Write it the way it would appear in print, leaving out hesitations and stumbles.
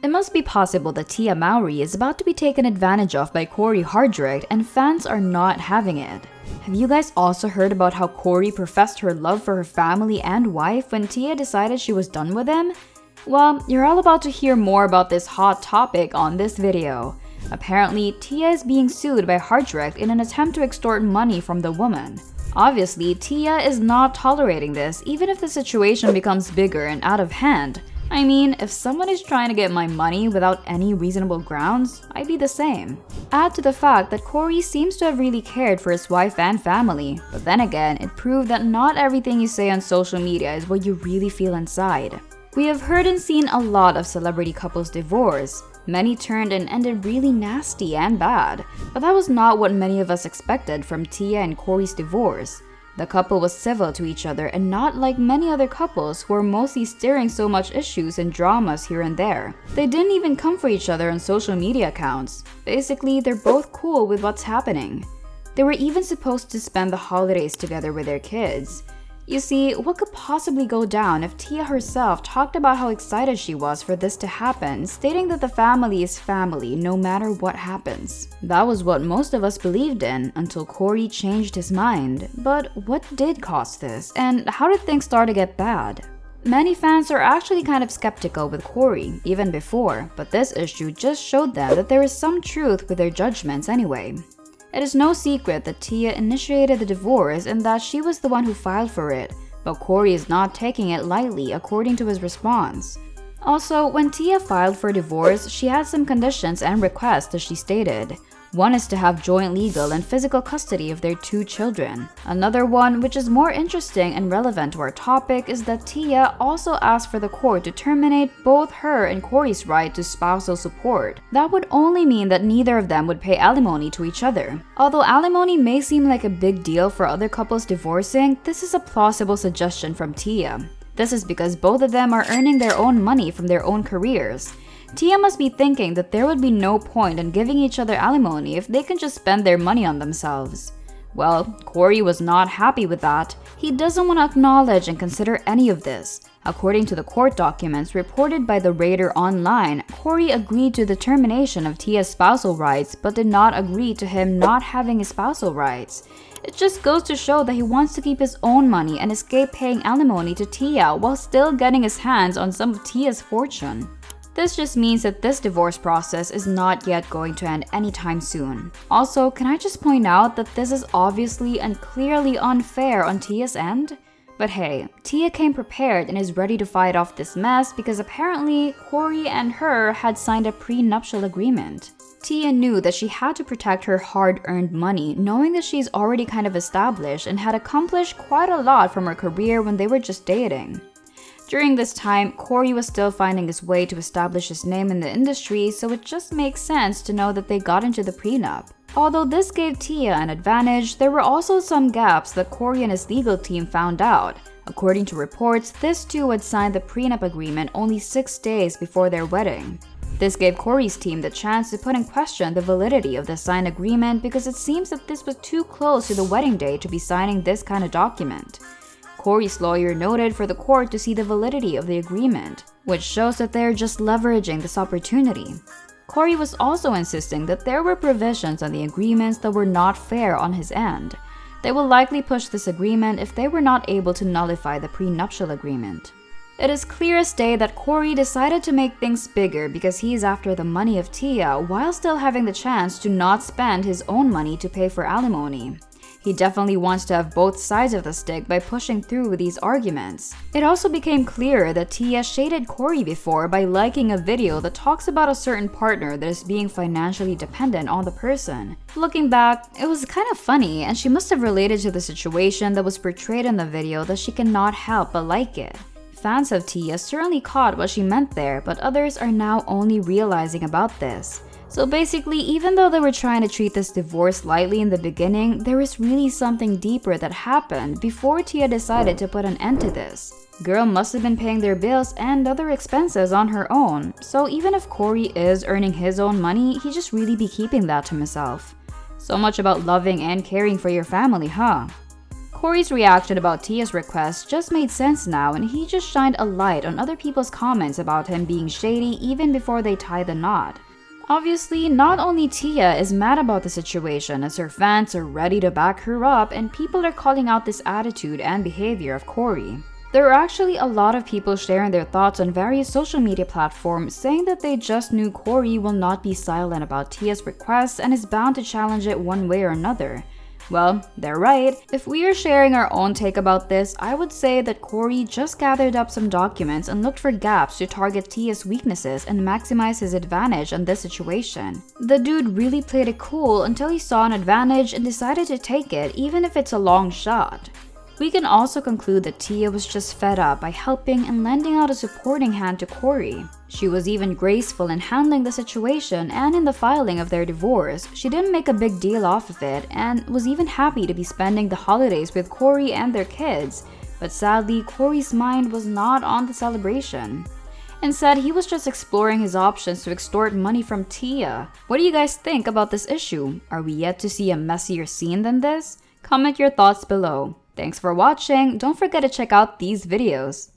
It must be possible that Tia Mowry is about to be taken advantage of by Cory Hardrict and fans are not having it. Have you guys also heard about how Cory professed her love for her family and wife when Tia decided she was done with him? Well, you're all about to hear more about this hot topic on this video. Apparently, Tia is being sued by Hardrict in an attempt to extort money from the woman. Obviously, Tia is not tolerating this even if the situation becomes bigger and out of hand. I mean, if someone is trying to get my money without any reasonable grounds, I'd be the same. Add to the fact that Cory seems to have really cared for his wife and family, but then again, it proved that not everything you say on social media is what you really feel inside. We have heard and seen a lot of celebrity couples divorce. Many turned and ended really nasty and bad, but that was not what many of us expected from Tia and Cory's divorce. The couple was civil to each other and not like many other couples who are mostly stirring so much issues and dramas here and there. They didn't even come for each other on social media accounts. Basically, they're both cool with what's happening. They were even supposed to spend the holidays together with their kids. You see, what could possibly go down if Tia herself talked about how excited she was for this to happen, stating that the family is family no matter what happens? That was what most of us believed in until Cory changed his mind. But what did cause this, and how did things start to get bad? Many fans are actually kind of skeptical with Cory, even before, but this issue just showed them that there is some truth with their judgments anyway. It is no secret that Tia initiated the divorce and that she was the one who filed for it, but Cory is not taking it lightly according to his response. Also, when Tia filed for divorce, she had some conditions and requests as she stated. One is to have joint legal and physical custody of their 2 children. Another one, which is more interesting and relevant to our topic, is that Tia also asked for the court to terminate both her and Cory's right to spousal support. That would only mean that neither of them would pay alimony to each other. Although alimony may seem like a big deal for other couples divorcing, this is a plausible suggestion from Tia. This is because both of them are earning their own money from their own careers. Tia must be thinking that there would be no point in giving each other alimony if they can just spend their money on themselves. Well, Cory was not happy with that. He doesn't want to acknowledge and consider any of this. According to the court documents reported by the Raider online, Cory agreed to the termination of Tia's spousal rights but did not agree to him not having his spousal rights. It just goes to show that he wants to keep his own money and escape paying alimony to Tia while still getting his hands on some of Tia's fortune. This just means that this divorce process is not yet going to end anytime soon. Also, can I just point out that this is obviously and clearly unfair on Tia's end? But hey, Tia came prepared and is ready to fight off this mess because apparently Cory and her had signed a prenuptial agreement. Tia knew that she had to protect her hard-earned money, knowing that she's already kind of established and had accomplished quite a lot from her career when they were just dating. During this time, Cory was still finding his way to establish his name in the industry, so it just makes sense to know that they got into the prenup. Although this gave Tia an advantage, there were also some gaps that Cory and his legal team found out. According to reports, this too had signed the prenup agreement only 6 days before their wedding. This gave Cory's team the chance to put in question the validity of the signed agreement because it seems that this was too close to the wedding day to be signing this kind of document. Cory's lawyer noted for the court to see the validity of the agreement, which shows that they're just leveraging this opportunity. Cory was also insisting that there were provisions on the agreements that were not fair on his end. They will likely push this agreement if they were not able to nullify the prenuptial agreement. It is clear as day that Cory decided to make things bigger because he is after the money of Tia while still having the chance to not spend his own money to pay for alimony. He definitely wants to have both sides of the stick by pushing through with these arguments. It also became clearer that Tia shaded Cory before by liking a video that talks about a certain partner that is being financially dependent on the person. Looking back, it was kind of funny and she must have related to the situation that was portrayed in the video that she cannot help but like it. Fans of Tia certainly caught what she meant there, but others are now only realizing about this. So basically, even though they were trying to treat this divorce lightly in the beginning, there was really something deeper that happened before Tia decided to put an end to this. Girl must have been paying their bills and other expenses on her own, so even if Cory is earning his own money, he just really be keeping that to himself. So much about loving and caring for your family, huh? Cory's reaction about Tia's request just made sense now, and he just shined a light on other people's comments about him being shady even before they tied the knot. Obviously, not only Tia is mad about the situation, as her fans are ready to back her up and people are calling out this attitude and behavior of Cory. There are actually a lot of people sharing their thoughts on various social media platforms, saying that they just knew Cory will not be silent about Tia's request and is bound to challenge it one way or another. Well, they're right. If we are sharing our own take about this, I would say that Cory just gathered up some documents and looked for gaps to target Tia's weaknesses and maximize his advantage in this situation. The dude really played it cool until he saw an advantage and decided to take it, even if it's a long shot. We can also conclude that Tia was just fed up by helping and lending out a supporting hand to Cory. She was even graceful in handling the situation, and in the filing of their divorce, she didn't make a big deal off of it and was even happy to be spending the holidays with Cory and their kids. But sadly, Cory's mind was not on the celebration. Instead, he was just exploring his options to extort money from Tia. What do you guys think about this issue? Are we yet to see a messier scene than this? Comment your thoughts below. Thanks for watching. Don't forget to check out these videos.